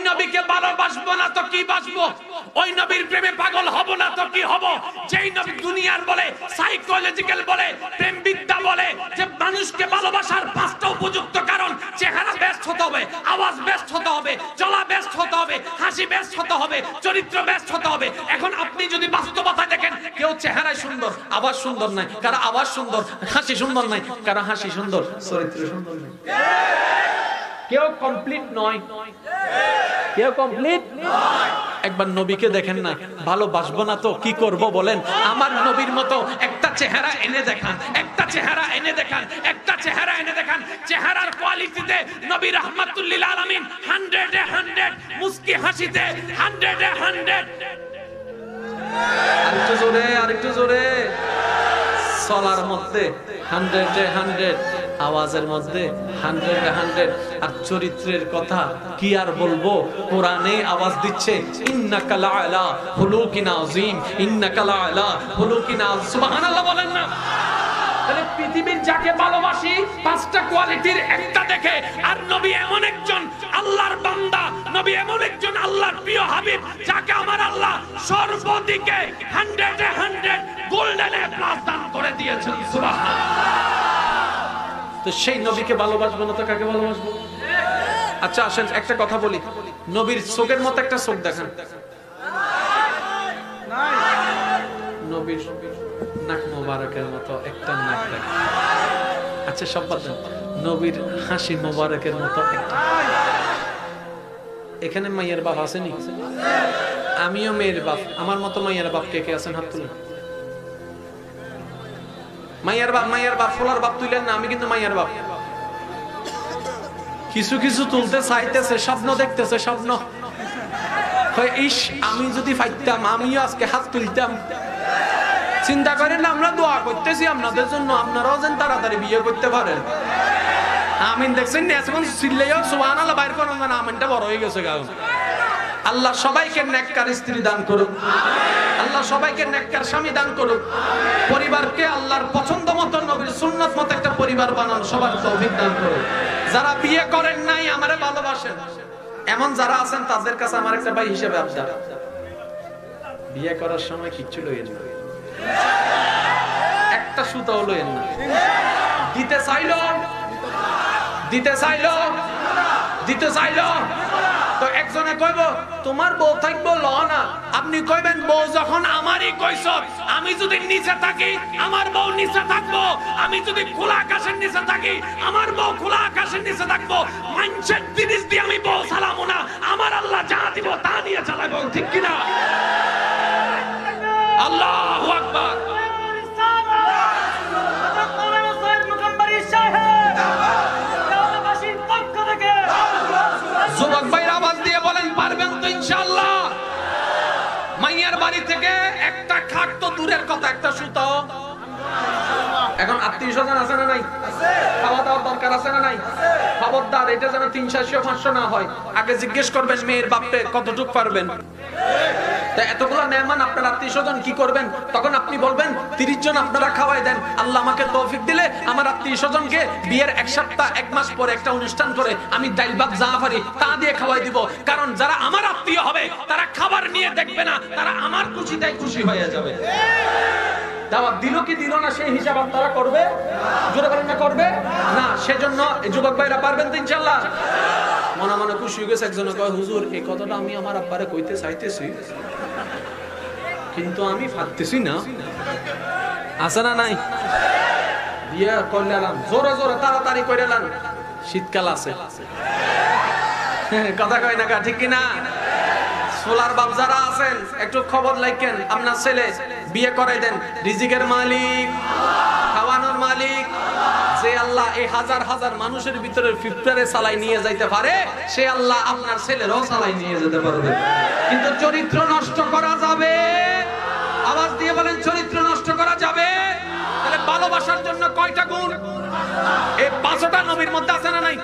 নবীকে ভালোবাসবো না তো কি বাসবো, ওই নবীর প্রেমে পাগল হব না তো কি হব। যেই নবী দুনিয়ার বলে, সাইকোলজিক্যাল বলে, প্রেম বিদ্যা বলে যে মানুষকে ভালোবাসার পাঁচটা উপযুক্ত কারণ, চেহারা বেস্ট হতে হবে, আওয়াজ বেস্ট হতে হবে, চলা বেস্ট হতে হবে, হাসি বেস্ট হতে হবে, চরিত্র বেস্ট হতে হবে। এখন আপনি যদি বাস্তবতায় দেখেন, কেউ চেহারায় সুন্দর, আওয়াজ সুন্দর নাই, কারো আওয়াজ সুন্দর, হাসি সুন্দর নাই, কারো হাসি সুন্দর, চরিত্র সুন্দর নাই। কেউ কমপ্লিট নয়, কেউ কমপ্লিট নয়। একবার নবীকে দেখেন না, ভালোবাসবো না তো কি করব বলেন? আমার নবীর মতো একটা চেহারা এনে দেখান, একটা চেহারা এনে দেখান, একটা চেহারা এনে দেখান। চেহারার কোয়ালিটিতে নবী রাহমাতুল লিল আলামিন 100 এ 100, মুস্কি হাসিতে 100 এ 100। আরেকটু জোরে, আরেকটু জোরে। চলার মধ্যে 100 এ 100, আওয়াজের মধ্যে 100 এ 100। আর চরিত্রের কথা কি আর বলবো, কোরআনে আওয়াজ দিচ্ছে ইন্নাকা লাআলা খুলুকিন আযীম, ইন্নাকা লাআলা খুলুকিন আযীম। সুবহানাল্লাহ বলেন না? তাহলে পৃথিবীর যাকে ভালোবাসি পাঁচটা কোয়ালিটির একটা দেখে, আর নবী এমন একজন আল্লাহর বান্দা, নবী এমন একজন আল্লাহর প্রিয় হাবিব, যাকে আমার আল্লাহ সর্বদিকে 100 এ 100 গোল্ডেন এ প্লাস দান করে দিয়েছেন। সুবহানাল্লাহ। তো সেই নবীকে ভালোবাসবো না তো কাকে ভালোবাসবো? আচ্ছা আসেন একটা কথা বলি, নবীর চোখের মতো একটা চোখ দেখান। নবীর নাক মোবারকের মতো একটা নাক দেখান। আচ্ছা সব বাদ দেন, নবীর হাসি মোবারকের মতো একটা। এখানে মাইয়ার বাপ আসেনি? আমিও মেয়ের বাপ, আমার মতো মাইয়ার বাপ কে কে আছেন? হাত তুলেন। মাইয়ার বাপ, মাইয়ার বাপ, ফোলার বাপ তুলেন না, আমি কিন্তু মাইয়ার বাপ। কিছু কিছু তুলতে চাইতেছে, স্বপ্ন দেখতেছে, স্বপ্ন। ইস আমি যদি পাইতাম, আমিও আজকে হাত তুলতাম। চিন্তা করেন না, আমরা দোয়া করতেছি আপনাদের জন্য, আপনারাও যেন তাড়াতাড়ি বিয়ে করতে পারেন। আমিন দেখছেন না, এখন চিল্লাইও সুবহানাল্লাহ বাইর করেন না, আমিনটা বড় হয়ে গেছে গাও। আল্লাহ সবাইকে নেককার স্ত্রী দান করুক, আল্লাহ সবাইকে নেককার স্বামী দান করুক, পরিবারকে আল্লাহর পছন্দ মতো নবীর সুন্নাত মতো একটা পরিবার বানান, সবার তৌফিক দান করুক। যারা বিয়ে করেন নাই, আমারে ভালোবাসেন, এমন যারা আছেন তাদের কাছে আমার একটা ভাই হিসেবে আবদার, বিয়ে করার সময় কিচ্ছু লইয়েন না, একটা সুতাও লইয়েন না। দিতে চাইলো, দিতে চাইলো, দিতে চাইলো তো একজনে কইব তোমার বউ থাকবো ল না, আপনি কইবেন বউ যখন আমারই কইছ, আমি যদি নিচে থাকি আমার বউ নিচে থাকবো, আমি যদি খোলা আকাশের নিচে থাকি আমার বউ খোলা আকাশের নিচে থাকবো। মানুষের জিনিস দিয়ে আমি বউ চালাবো না, আমার আল্লাহ যা দিব তা নিয়ে চালাবো, ঠিক কিনা? আল্লাহু আকবার। যুবক ভাইরা আওয়াজ দিয়ে বলেন পারবেন তো ইনশাআল্লাহ? মাইয়ার বাড়ি থেকে একটা খাট তো দূরের কথা, একটা সুতো। এখন আত্মীয় স্বজন আছে না নাই? খাওয়া দাওয়ার দরকার আছে না নাই? খবরদার এটা যেন 300-500 না হয়। আগে জিজ্ঞেস করবেন মেয়ের বাপকে কতটুকু পারবেন। এতগুলো মেহমান আপনার আত্মীয় স্বজন কি করবেন? তখন আপনি বলবেন 30 জন আপনারা খাওয়াই দেন, আল্লাহ আমাকে তৌফিক দিলে আমার আত্মীয় স্বজনকে বিয়ের 1 সপ্তাহ 1 মাস পরে একটা অনুষ্ঠান করে আমি ডাল ভাত যা পারি তা দিয়ে খাওয়াই দিব। কারণ যারা আমার আত্মীয় হবে তারা খাবার নিয়ে দেখবে না, তারা আমার খুশিতেই খুশি হয়ে যাবে। দাওয়াত দিল কি দিল না সেই হিসাব আপনারা করবে, জোরে বলেন না করবে না। সেজন্য যুবক ভাইরা পারবেন তো ইনশাআল্লাহ? মনে মনে খুশি হয়ে গেছে। একজন কয় হুজুর এই কথাটা আমি আমার আব্বারে কইতে চাইতেছি কিন্তু আমি পারতেছি না। আছে না নাই? বিয়ে করলাম জোরে জোরে তাড়াতাড়ি কইরালাম, শীতকাল আছে, কথা কয় না কা, ঠিক কি না? সোলার বাপ যারা আছেন একটু খবর লাইকেন, আপনার ছেলে বিয়ে করাই দেন। রিজিকের মালিক, খাওয়ানোর মালিক যে আল্লাহ এই হাজার হাজার মানুষের ভিতরে ফিফটারে চালাই নিয়ে যাইতে পারে, সে আল্লাহ আপনার ছেলেরও চালাই নিয়ে যেতে পারবে। কিন্তু চরিত্র নষ্ট করা যাবে। আওয়াজ দিয়ে বলেন চরিত্র নষ্ট করা যাবে। তাহলে ভালোবাসার জন্য কয়টা গুণ? এই 5টা নবীর মধ্যে আছে না নাই?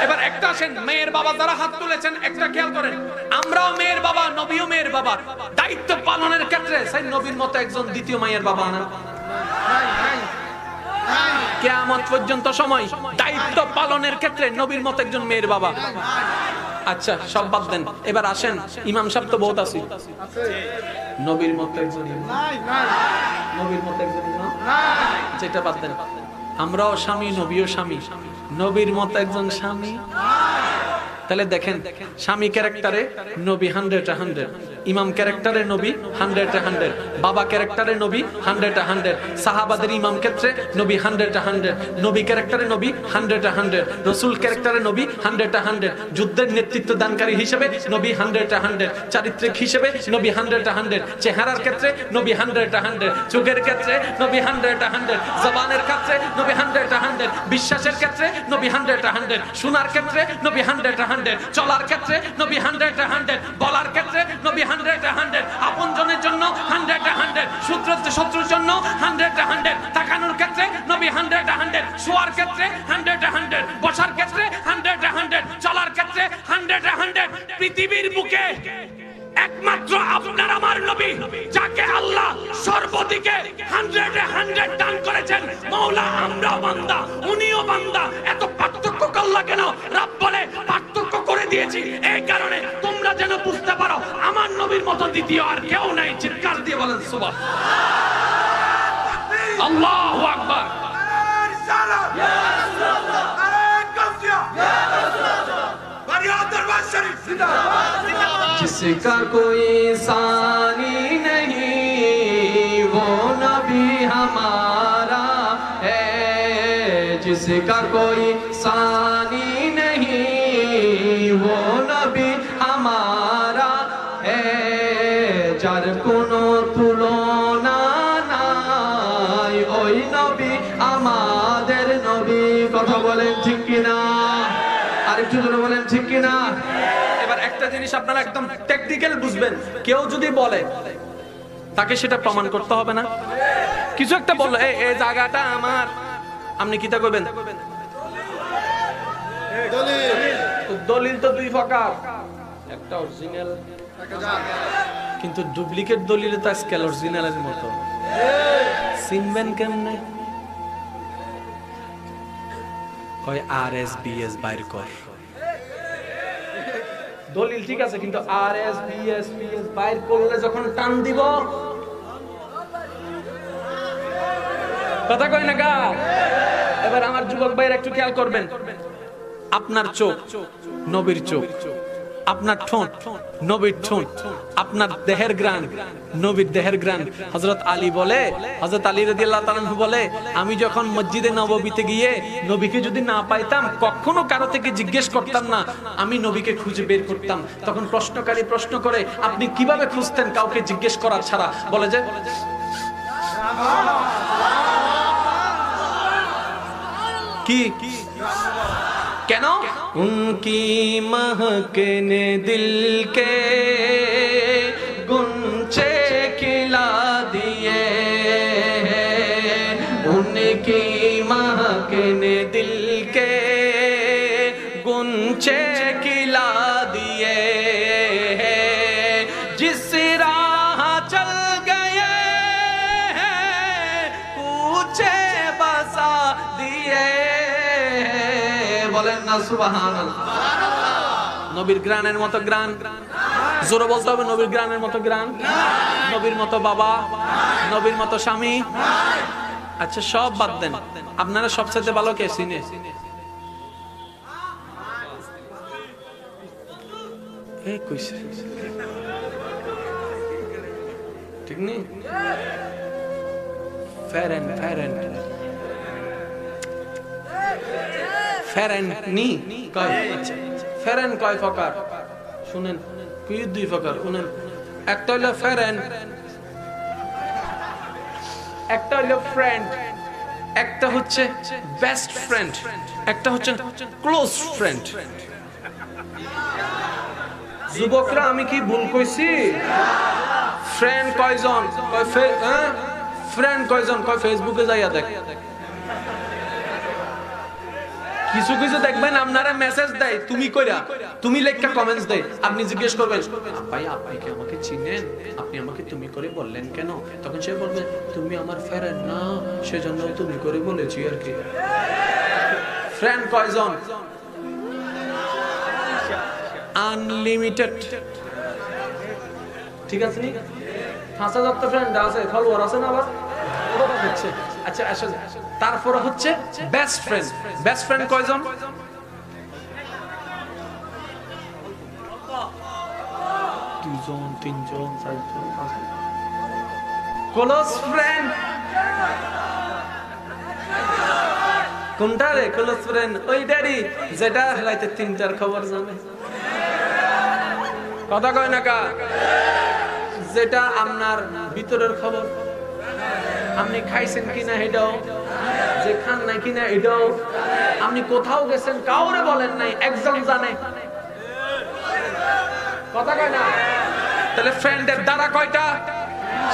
এবার একটা আসেন মেয়ের বাবা যারা হাত তুলেছেন, একটা খেয়াল করেন, আমরাও মেয়ের বাবা, নবীও মেয়ের বাবা। দায়িত্ব পালনের ক্ষেত্রে সেই নবীর মতো একজন দ্বিতীয় মায়ের বাবা না? কিয়ামত পর্যন্ত সময় দায়িত্ব পালনের ক্ষেত্রে নবীর মতো একজন মেয়ের বাবা। আচ্ছা সব বাদ দেন, এবার আসেন ইমাম সাহেব তো বহুত আছে, নবীর মত একজন নাই, নবীর মত একজন ইমাম নাই, যেটা বাদ দেন। আমরাও স্বামী, নবীও স্বামী, নবীর মত একজন স্বামী। তাহলে দেখেন, স্বামী ক্যারেক্টারে নবী 100 ইমাম ক্যারেক্টারে নবী 100 বাবা ক্যারেক্টারে নবী 100 সাহাবাদের ইমাম ক্ষেত্রে নবী 100 নবী ক্যারেক্টারে নবী 100 রসুল ক্যারেক্টারে নবী 100 যুদ্ধের নেতৃত্ব দানকারী হিসেবে নবী 100 চারিত্রিক হিসেবে নবী 100 চেহারার ক্ষেত্রে নবী 100 চোখের ক্ষেত্রে নবী 100 জবানের ক্ষেত্রে নবী 100 বিশ্বাসের ক্ষেত্রে নবী 100 শোনার ক্ষেত্রে নবী 100 চলার ক্ষেত্রে নবী 100 বলার ক্ষেত্রে নবী 100 আপনজনের জন্য 100 শত্রুর জন্য 100 তাকানোর ক্ষেত্রে নবী 100 শোয়ার ক্ষেত্রে 100 বসার ক্ষেত্রে 100 চলার ক্ষেত্রে 100 পৃথিবীর বুকে একমাত্র আপনার আমার নবী যাকে আল্লাহ সর্বদিকে 100 দান করেছেন। মাওলা আমরাও বান্দা, উনিও বান্দা, এত পার্থক্য করলা কেন? রব বলে পার্থক্য করে দিয়েছি এই কারণে তোমরা যেন বুঝতে পারো আমার নবীর মতো দ্বিতীয় আর কেউ নাই। চিৎকার দিয়ে বলেন সুবহানাল্লাহ, আল্লাহু আকবার। जिसका कोई सानी नहीं वो नबी हमारा है, जिसका कोई सानी नहीं वो नबी हमारा है, जार कोनो तुलना নাই ওই নবী আমাদের নবী। কথা বলেন ঠিক কিনা? আরেকটু জোরে বলেন ঠিক কিনা? এবার একটা জিনিস আপনারা একদম টেকনিক্যাল বুঝবেন, কেউ যদি বলে তাকে সেটা প্রমাণ করতে হবে না। কিছু একটা বললো এই জায়গাটা আমার, আপনি কি তা করবেন? দলিল তো দুই প্রকার, একটা অরিজিনাল কিন্তু ডুপ্লিকেট দলিল তো আজকাল অরিজিনালের মতো। চিনবেন কেমনে? কয় RSBS বাইর কর। দলিল ঠিক আছে কিন্তু RSBS বাইর করলে যখন টান দিব কথা কই না গা। এবার আমার যুবক ভাইরা একটু খেয়াল করবেন, আপনার চোখ নবীর চোখ, আপনার ঠোঁট নবীর ঠোঁট, আপনার দেহের গ্রাণ নবীর দেহের গ্রাণ। হযরত আলী বলে, হযরত আলী রাদিয়াল্লাহু তাআলা বলে, আমি যখন মসজিদে নববীতে গিয়ে নবীকে যদি না পাইতাম কখনো কারো থেকে জিজ্ঞেস করতাম না, আমি নবীকে খুঁজে বের করতাম। তখন প্রশ্নকারী প্রশ্ন করে, আপনি কিভাবে খুঁজতেন কাউকে জিজ্ঞেস করার ছাড়া? বলে যে কি কেন? উনকি महकने दिल के गुंचे खिला दिए, उनकी महकने दिल के गुंचे खिला दिए, जिस राह चल गए पूछे बसा दिए। বলেন না সুবহানাল্লাহ। নবীর গ্রানের মতো গ্রান, জোরে বলতে হবে নবীর গ্রানের মতো গ্রান, নবীর মতো বাবা, নবীর মতো স্বামী। আচ্ছা সব বাদ দেন, আপনারা সবচেয়ে ভালো কে চিনে? এই কইছে ঠিক নেই? ফেরেন ফেরেন ফেরেন নি কয়, ফেরেন কয় প্রকার শুনেন? কি দুই প্রকার শুনেন? একটা হলো ফেরেন, একটা হলো ফ্রেন্ড, একটা হচ্ছে বেস্ট ফ্রেন্ড, একটা হচ্ছে ক্লোজ ফ্রেন্ড। যুবকরা আমি কি ভুল কইছি? ফ্রেন্ড কয়জন? কয় ফ্রেন্ড কয়জন? কয় ফেসবুকে যাইয়া দেখ। কিছু কিছু দেখবেন আপনারা মেসেজ দেয় তুমি কইরা, তুমি লেখা কমেন্টস দেয়, আপনি জিজ্ঞেস করবেন ভাই আপনি কি আমাকে চিনেন, আপনি আমাকে তুমি করে বললেন কেন? তখন সে বলবে তুমি আমার ফ্রেন্ড না, সেজন্য তুমি করে বলেছি আর কি। ফ্রেন্ড কয়জন? আনলিমিটেড। ঠিক আছে নি? 5000 তো ফ্রেন্ড আছে, ফলোয়ার আছে না আবার হচ্ছে। আচ্ছা আসলে তারপরে হচ্ছে বেস্ট ফ্রেন্ড। বেস্ট ফ্রেন্ড কয়জন? দুইজন, তিনজন, চারজন, পাঁচজন। ক্লোজ ফ্রেন্ড কোনটা রে? ক্লোজ ফ্রেন্ড ওইটারই যেটা রাতে 3টার খবর জানে, কথা কয় না কা, যেটা আপনার ভিতরের খবর, আপনি খাইছেন কিনা এটাও, যে খান নাই কিনা এটাও, আপনি কোথাও গেছেন কাউরে বলেন নাই, একজন জানে, কথা কয় না। তাহলে ফ্রেন্ডের দ্বারা কয়টা?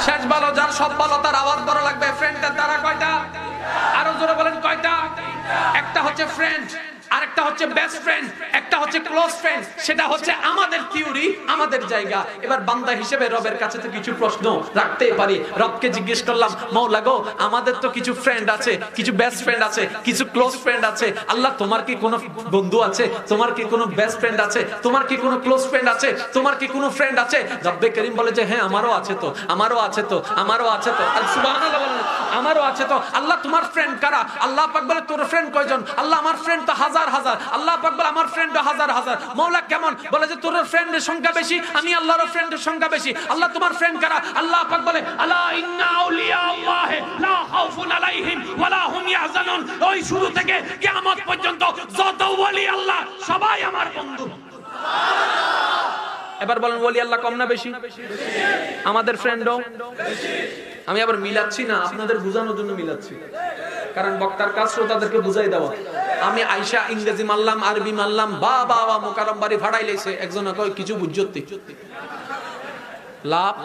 শেষ ভালো যার সব ভালো তার আওয়াজ বড় লাগবে। ফ্রেন্ডের দ্বারা কয়টা? আরো জোরে বলেন কয়টা? একটা হচ্ছে ফ্রেন্ড, আরেকটা হচ্ছে বেস্ট ফ্রেন্ড, একটা হচ্ছে ক্লোজ ফ্রেন্ড। সেটা হচ্ছে আমাদের থিওরি, আমাদের জায়গা। এবার বান্দা হিসেবে রবের কাছে তো কিছু প্রশ্ন রাখতেই পারি। রবকে জিজ্ঞেস করলাম, মাওলা গো, আমাদের তো কিছু ফ্রেন্ড আছে, কিছু বেস্ট ফ্রেন্ড আছে, কিছু ক্লোজ ফ্রেন্ড আছে। আল্লাহ, তোমার কি কোনো বন্ধু আছে? তোমার কি কোনো বেস্ট ফ্রেন্ড আছে? তোমার কি কোনো ক্লোজ ফ্রেন্ড আছে? তোমার কি কোনো ফ্রেন্ড আছে? রব্বে করিম বলে যে হ্যাঁ, আমারও আছে তো, আমারও আছে তো, আমারও আছে তো। সুবহানাল্লাহ বলেন, আমারও আছে তো। আল্লাহ, তোমার ফ্রেন্ড কারা? আল্লাহ পাক বলে, তোর ফ্রেন্ড কয়জন? আল্লাহ, আমার ফ্রেন্ড তো হাজার হাজার। আল্লাহ পাক বলে, আমার ফ্রেন্ড হাজার হাজার। মাওলা কেমন? বলে যে তোর ফ্রেন্ডের সংখ্যা বেশি, আমি আল্লাহর ফ্রেন্ডের সংখ্যা বেশি। আল্লাহ, তোমার ফ্রেন্ড কারা? আল্লাহ পাক বলে, আলা ইন্না আউলিয়া আল্লাহ লা খাউফুন আলাইহিম ওয়া লা হুম ইয়াহজানুন। ওই শুরু থেকে কিয়ামত পর্যন্ত যত ওলি আল্লাহ সবাই আমার বন্ধু। এবার বলেন, ওলি আল্লাহ কম না বেশি? আমাদের ফ্রেন্ডও বেশি। আমি আবার মিলাচ্ছি না, আপনাদের বোঝানোর জন্য মিলাচ্ছি, কারণ বক্তার কাজ শ্রোতাদেরকে বুঝাই দেওয়া। আমি আইসা ইংরেজি মারলাম, আরবি মারলাম, বা বাবা মোকাররম বাড়ি ভাড়াই লাইছে, একজন কয় কিছু বুঝতি লাভ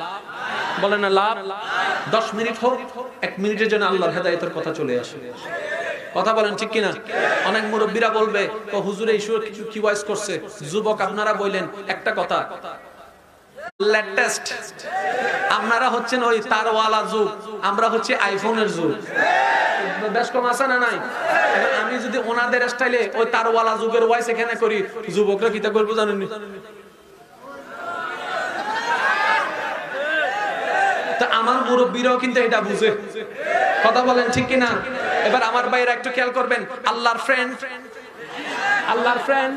বলে না, লাভ 10 মিনিট হোক, 1 মিনিটের জন্য আল্লাহর হেদায়েতের কথা চলে আসে। কথা বলেন ঠিক কিনা? অনেক মুরব্বীরা বলবে, হুজুর এই সুরে কিছু কি ওয়াইজ করছে। যুবক আপনারা বললেন একটা কথা, লেটেস্ট। আপনারা হচ্ছেন ওই তারওয়ালা যুগ, আমরা হচ্ছে আইফোনের যুগ। বেশ কম আছে না নাই? আমি যদি ওনাদের স্টাইলে ওই তারওয়ালা যুগের ওয়াইস এখানে করি, যুবকরা কিতা করবো জানেন? তা আমার মুরব্বীরাও কিন্তু এটা বুঝে। কথা বলেন ঠিক কিনা? এবার আমার ভাইরা একটু খেয়াল করবেন, আল্লাহর ফ্রেন্ড, আল্লাহর ফ্রেন্ড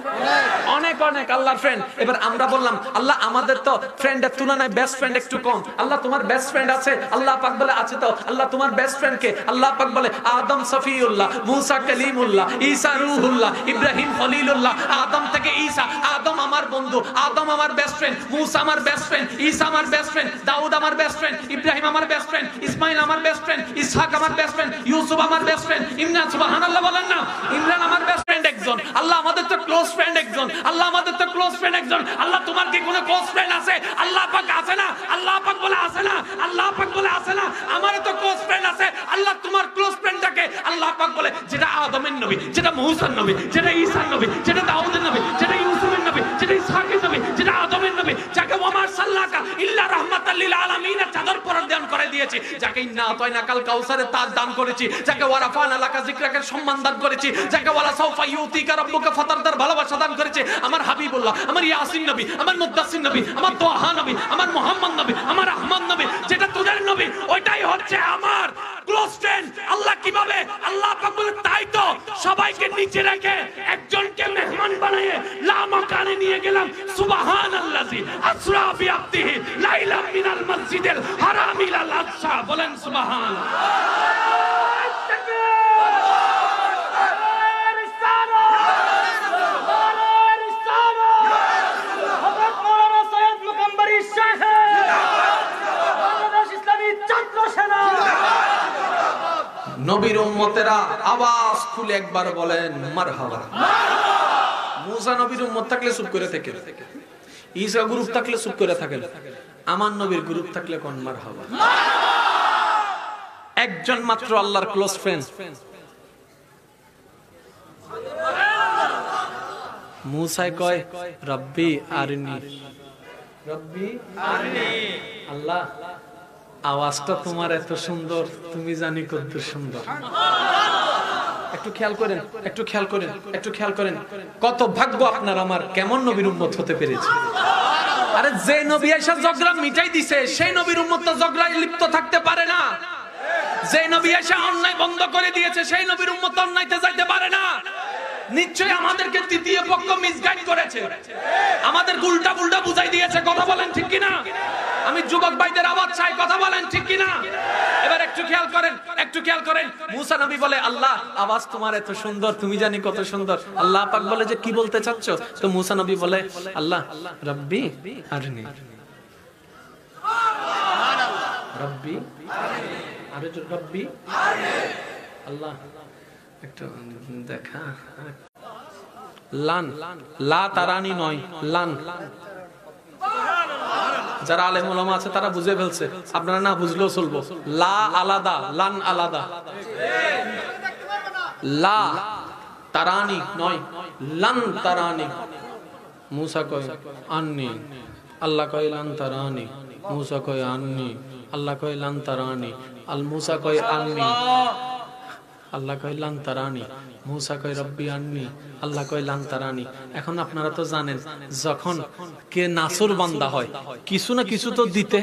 অনেক অনেক, আল্লাহর ফ্রেন্ড। এবার আমরা বললাম, আল্লাহ আমাদের তো ফ্রেন্ডের তুলনায় বেস্ট ফ্রেন্ড একটু কম। আল্লাহ, তোমার বেস্ট ফ্রেন্ড আছে? আল্লাহ পাক বলে আছে তো। আল্লাহ, তোমার বেস্ট ফ্রেন্ড কে? আল্লাহ পাক বলে আদম সফিউল্লাহ, মুসা কালিমুল্লাহ, ঈসা রূহুল্লাহ, ইব্রাহিম খলিলুল্লাহ। আদম থেকে ঈসা, আদম আমার বন্ধু, আদম আমার বেস্ট ফ্রেন্ড, মুসা আমার বেস্ট ফ্রেন্ড, ঈসা আমার বেস্ট ফ্রেন্ড, দাউদ আমার বেস্ট ফ্রেন্ড, ইব্রাহিম আমার বেস্ট ফ্রেন্ড, ইসমাইল আমার বেস্ট ফ্রেন্ড, ইসহাক আমার বেস্ট ফ্রেন্ড, ইউসুফ আমার বেস্ট ফ্রেন্ড, ইমরান, সুবহানাল্লাহ বলেন না, ইমরান আমার বেস্ট ফ্রেন্ড একজন। আল্লাহ, আমাদের তো ক্লোজ ফ্রেন্ড একজন। আল্লাহ, আমাদের তো ক্লোজ ফ্রেন্ড একজন। আল্লাহ, তোমার কি কোনো ক্লোজ ফ্রেন্ড আছে? আল্লাহ পাক আছে না? আল্লাহ পাক বলে আছে না? আল্লাহ পাক বলে আছে না? আমারও তো ক্লোজ ফ্রেন্ড আছে। আল্লাহ, তোমার ক্লোজ ফ্রেন্ডটাকে? আল্লাহ পাক বলে, যেটা আদমের নবী, যেটা মুসার নবী, যেটা ঈসার নবী, যেটা দাউদের নবী, যেটা ইউসুফের নবী, যেটা ইসহাকের নবী, যেটা আদমের নবী, যাকে ওয়ামা সাল্লাকা ইল্লা রাহমাতাল লিল আলামিনের চাদর পরিধান করে দিয়েছি, যাকে ইন্না আতাইনা কাল কাউসারের তাজ দান করেছি, যাকে ওয়ারাফানা লাকা যিকরাকে সম্মান দান করেছি, যাকে ওয়ালা সাউফা ইউতিকা রাব্বুকা ফাতারদার ভালোবাসা দান করেছে। আমার হাবিবুল্লাহ, আমার ইয়াসিন নবী, আমার মুদ্দাসসির নবী, আমার তোহা নবী, আমার মুহাম্মদ নবী, আমার আহমদ নবী, যেটা তোদের নবী, ওইটাই হচ্ছে আমার ক্লোজ ফ্রেন্ড। আল্লাহ কিভাবে? আল্লাহ পাক বলে, তাই তো সবাইকে নিচে রেখে একজনকে মেহমান বানিয়ে লা মাকানে নিয়ে গেলাম। সুবহানাল্লাযী আসরা বিআবদিহি লাইলাম মিনাল মসজিদিল হারাম ইলাল আকসা। বলেন সুবহানাল্লাহ। নবীর উম্মতেরা আওয়াজ খুলে একবার বলেন মারহাবা। মুসা নবীর উম্মত থাকলে চুপ করে থাকে, ঈসা গ্রুপ থাকলে চুপ করে থাকে, আমার নবীর গ্রুপ থাকলে কোন মারহাবা। একজন মাত্র আল্লাহর ক্লোজ ফ্রেন্ড। মুসা কয়, রব্বি আরনি, রব্বি আরনি। আল্লাহ, আওয়াজটা তোমার এত সুন্দর, তুমি জানি কত সুন্দর। একটু খেয়াল করেন, একটু খেয়াল করেন, একটু খেয়াল করেন, কত ভাগ্য আপনার আমার কেমন নবীর উম্মত হতে পেরেছে। আরে যে নবী এসে ঝগড়া মিটাই দিছে সেই নবীর উম্মত তো ঝগড়ায় লিপ্ত থাকতে পারে না। যে নবী এসে অন্যায় বন্ধ করে দিয়েছে সেই নবীর উম্মত অন্যায়তে যাইতে পারে না। নিশ্চয়ই আমাদেরকে তৃতীয় পক্ষ মিসগাইড করেছে, আমাদের উল্টা পুল্টা বুঝাই দিয়েছে। কথা বলেন ঠিক কিনা? আমি যুবক ভাইদের আওয়াজ চাই, কথা বলেন ঠিক কিনা? এবার একটু খেয়াল করেন, একটু খেয়াল করেন। মুসা নবী বলে, আল্লাহ আওয়াজ তোমার এত সুন্দর, তুমি জানি কত সুন্দর। আল্লাহ পাক বলে যে কি বলতে চাচ্ছ? তো মুসা নবী বলে, আল্লাহ রব্বি আরনি, রব্বি আরে রব্বি আল্লাহ একটু দেখা। লান, লা তারানি নয়, লান। যারা আলেম ওলামা আছে তারা বুঝে ফেলছে, আপনারা না বুঝলেও চলবো। লা আলাদা, লান আলাদা। লা তারানি নয়, লান তারানি। মুসা কয় আননি, আল্লাহ কয় লান তারানি। মুসা কয় আননি, আল্লাহ কয় লান তারানি। আল মুসা কয় আননি, আল্লাহ কয় লান তারানি। মুসা কয় রব্বি আননি, আল্লাহ কয় লান তারানি। এখন আপনারা তো জানেন, যখন কে নাসুর বান্দা হয় কিছু না কিছু তো দিতে,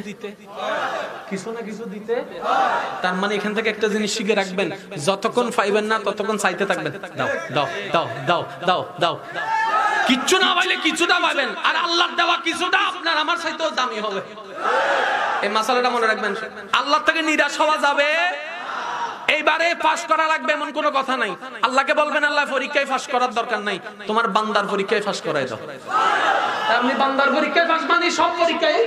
কিছু না কিছু দিতে। তার মানে এখান থেকে একটা জিনিস শিখে রাখবেন, যতক্ষণ পাইবেন না ততক্ষণ চাইতে থাকবেন, দাও দাও দাও দাও দাও দাও। কিচ্ছু না পাইলে কিছুটা পাবেন, আর আল্লাহর দেওয়া কিছুটা আপনার আমার চাইতেও দামি হবে। এই মাসালাটা মনে রাখবেন। আল্লাহ থেকে নিরাশ হওয়া যাবে, এইবারে পাস করা লাগবে এমন কোনো কথা নাই। আল্লাহকে বলবেন, আল্লাহ পরীক্ষায় পাস করার দরকার নাই, তোমার বান্দার পরীক্ষায় পাস করাই দাও। আপনি বান্দার পরীক্ষায় পাস মানে সব পরীক্ষায়